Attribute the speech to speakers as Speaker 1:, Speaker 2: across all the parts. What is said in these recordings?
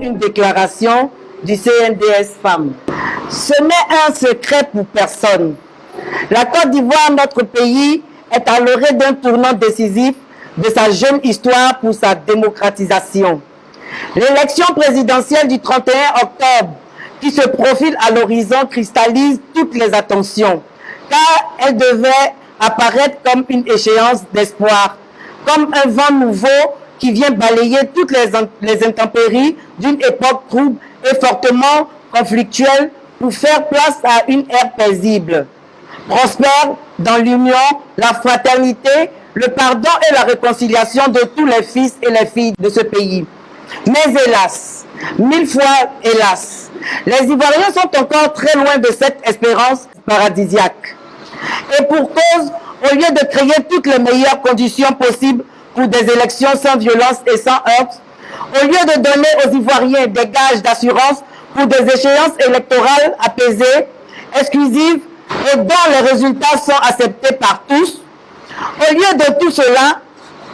Speaker 1: une déclaration du CNDS Femmes. Ce n'est un secret pour personne. La Côte d'Ivoire, notre pays, est à l'orée d'un tournant décisif de sa jeune histoire pour sa démocratisation. L'élection présidentielle du 31 octobre qui se profile à l'horizon cristallise toutes les attentions, car elle devait apparaître comme une échéance d'espoir, comme un vent nouveau qui vient balayer toutes les intempéries d'une époque trouble et fortement conflictuelle pour faire place à une ère paisible. Prospère dans l'union, la fraternité, le pardon et la réconciliation de tous les fils et les filles de ce pays. Mais hélas, mille fois hélas, les Ivoiriens sont encore très loin de cette espérance paradisiaque. Et pour cause, au lieu de créer toutes les meilleures conditions possibles pour des élections sans violence et sans heurts, au lieu de donner aux Ivoiriens des gages d'assurance pour des échéances électorales apaisées, exclusives et dont les résultats sont acceptés par tous, au lieu de tout cela,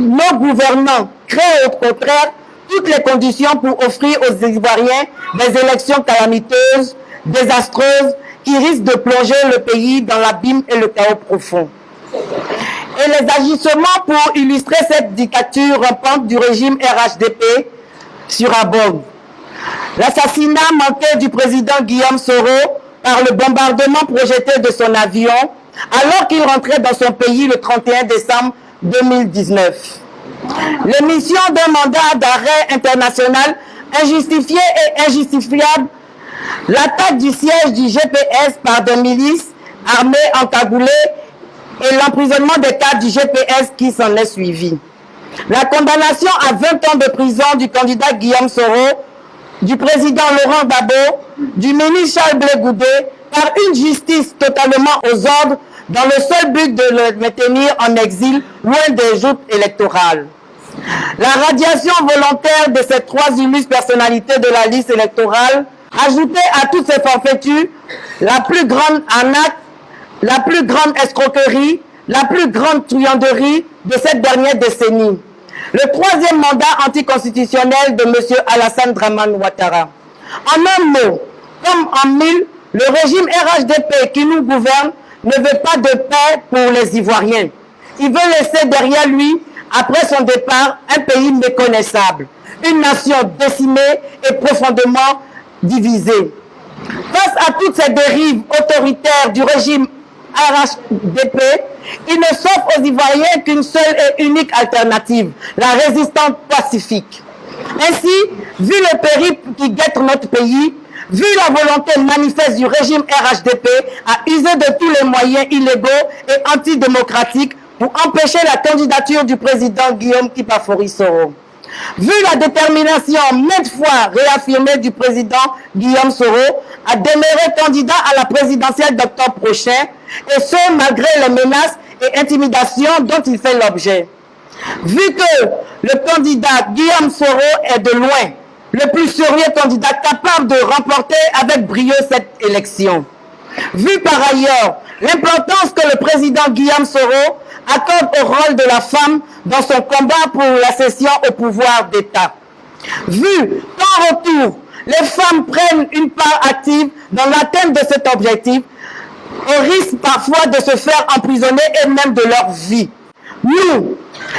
Speaker 1: nos gouvernants créent au contraire toutes les conditions pour offrir aux Ivoiriens des élections calamiteuses, désastreuses, qui risquent de plonger le pays dans l'abîme et le chaos profond. Et les agissements pour illustrer cette dictature rampante du régime RHDP surabondent. L'assassinat manqué du président Guillaume Soro par le bombardement projeté de son avion alors qu'il rentrait dans son pays le 31 décembre 2019. L'émission d'un mandat d'arrêt international injustifié et injustifiable, l'attaque du siège du GPS par des milices armées encagoulées et l'emprisonnement des cadres du GPS qui s'en est suivi. La condamnation à 20 ans de prison du candidat Guillaume Soro, du président Laurent Gbagbo, du ministre Charles Blé Goudé, par une justice totalement aux ordres, dans le seul but de le maintenir en exil, loin des joutes électorales. La radiation volontaire de ces trois illustres personnalités de la liste électorale, ajoutée à toutes ces forfaitures, la plus grande arnaque, la plus grande escroquerie, la plus grande truanderie de cette dernière décennie. Le troisième mandat anticonstitutionnel de M. Alassane Dramane Ouattara. En un mot, comme en mille, le régime RHDP qui nous gouverne ne veut pas de paix pour les Ivoiriens. Il veut laisser derrière lui, après son départ, un pays méconnaissable, une nation décimée et profondément divisée. Face à toutes ces dérives autoritaires du régime RHDP, il ne s'offre aux Ivoiriens qu'une seule et unique alternative, la résistance pacifique. Ainsi, vu le périple qui guette notre pays, vu la volonté manifeste du régime RHDP à user de tous les moyens illégaux et antidémocratiques pour empêcher la candidature du président Guillaume Kipafori Soro. Vu la détermination maintes fois réaffirmée du président Guillaume Soro à demeurer candidat à la présidentielle d'octobre prochain, et ce malgré les menaces et intimidations dont il fait l'objet. Vu que le candidat Guillaume Soro est de loin le plus sérieux candidat capable de remporter avec brio cette élection. Vu par ailleurs l'importance que le président Guillaume Soro accorde au rôle de la femme dans son combat pour l'accession au pouvoir d'État. Vu qu'en retour, les femmes prennent une part active dans l'atteinte de cet objectif, au risque parfois de se faire emprisonner et même de leur vie. Nous,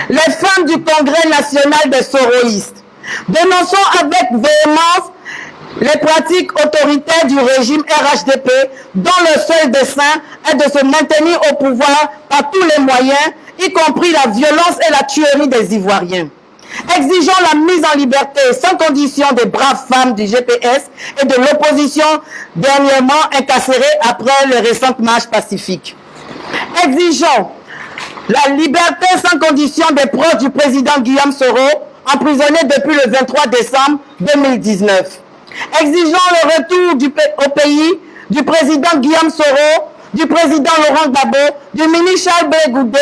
Speaker 1: les femmes du Congrès national des Soroïstes, dénonçons avec véhémence les pratiques autoritaires du régime RHDP dont le seul dessein est de se maintenir au pouvoir par tous les moyens, y compris la violence et la tuerie des Ivoiriens. Exigeons la mise en liberté sans condition des braves femmes du GPS et de l'opposition dernièrement incarcérée après les récentes marches pacifiques. Exigeons la liberté sans condition des proches du président Guillaume Soro, emprisonné depuis le 23 décembre 2019. Exigeons le retour au pays du président Guillaume Soro, du président Laurent Gbagbo, du ministre Charles Blé Goudé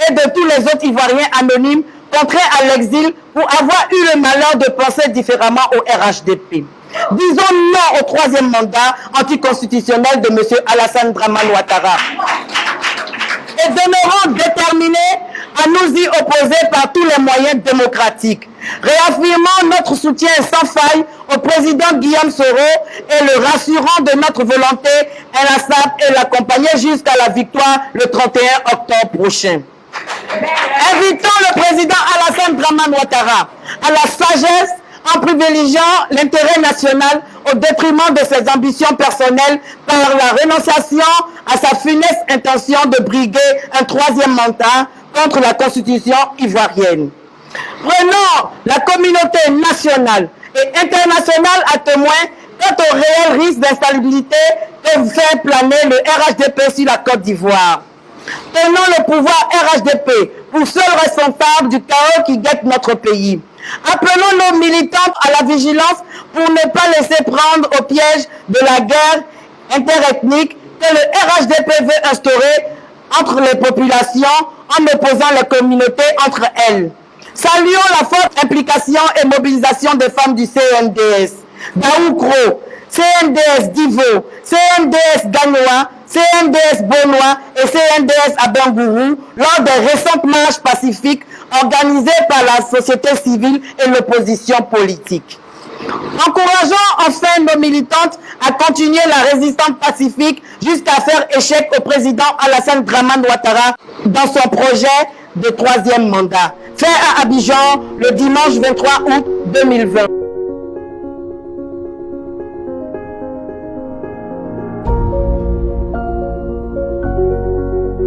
Speaker 1: et de tous les autres Ivoiriens anonymes contraints à l'exil pour avoir eu le malheur de penser différemment au RHDP. Disons non au troisième mandat anticonstitutionnel de M. Alassane Dramane Ouattara. Et demeurons déterminés à nous y opposer par tous les moyens démocratiques. Réaffirmons notre soutien sans faille au président Guillaume Soro et le rassurant de notre volonté inlassable et l'accompagner jusqu'à la victoire le 31 octobre prochain. Invitons le président Alassane Dramane Ouattara à la sagesse en privilégiant l'intérêt national au détriment de ses ambitions personnelles par la renonciation à sa funeste intention de briguer un troisième mandat contre la constitution ivoirienne. Prenons la communauté nationale et internationale à témoin quant au réel risque d'instabilité que fait planer le RHDP sur la Côte d'Ivoire. Tenons le pouvoir RHDP pour seul responsable du chaos qui guette notre pays. Appelons nos militants à la vigilance pour ne pas laisser prendre au piège de la guerre interethnique que le RHDP veut instaurer entre les populations en opposant les communautés entre elles. Saluons la forte implication et mobilisation des femmes du CNDS, d'Aoukro, CNDS d'Ivo, CNDS Gagnois, CNDS Bonois et CNDS Abengourou lors des récentes marches pacifiques organisées par la société civile et l'opposition politique. Encourageons enfin nos militantes à continuer la résistance pacifique jusqu'à faire échec au président Alassane Dramane Ouattara dans son projet de troisième mandat, fait à Abidjan le dimanche 23 août 2020.